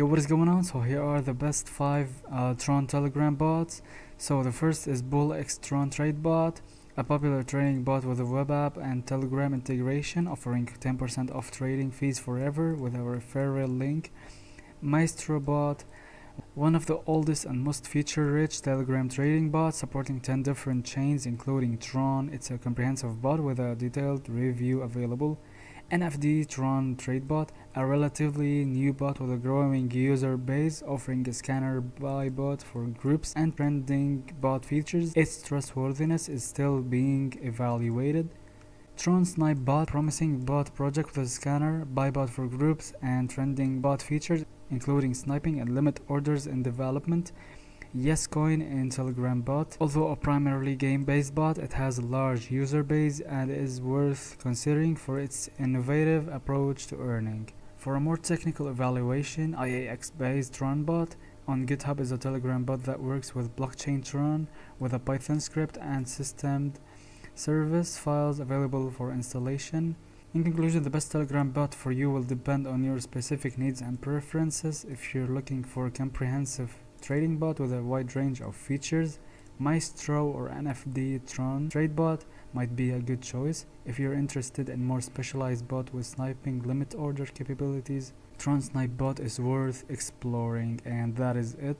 Yo, what is going on? So here are the best 5 Tron Telegram bots. So the first is BullX Tron Trade Bot, a popular trading bot with a web app and Telegram integration, offering 10% off trading fees forever with a referral link. Maestro Bot, one of the oldest and most feature-rich Telegram trading bots, supporting 10 different chains including Tron. It's a comprehensive bot with a detailed review available. NFD Tron Trade Bot, a relatively new bot with a growing user base, offering a scanner buy bot for groups and trending bot features. Its trustworthiness is still being evaluated. Tron Snipe Bot, promising bot project with a scanner buy bot for groups and trending bot features, including sniping and limit orders in development. YesCoin in Telegram bot. Although a primarily game-based bot, it has a large user base and is worth considering for its innovative approach to earning. For a more technical evaluation, IAX-based Tron bot on GitHub is a Telegram bot that works with blockchain Tron with a Python script and systemed service files available for installation. In conclusion, the best Telegram bot for you will depend on your specific needs and preferences. If you're looking for a comprehensive trading bot with a wide range of features, Maestro or NFD Tron Trade Bot might be a good choice. If you're interested in more specialized bot with sniping limit order capabilities, Tron Snipe Bot is worth exploring. And that is it.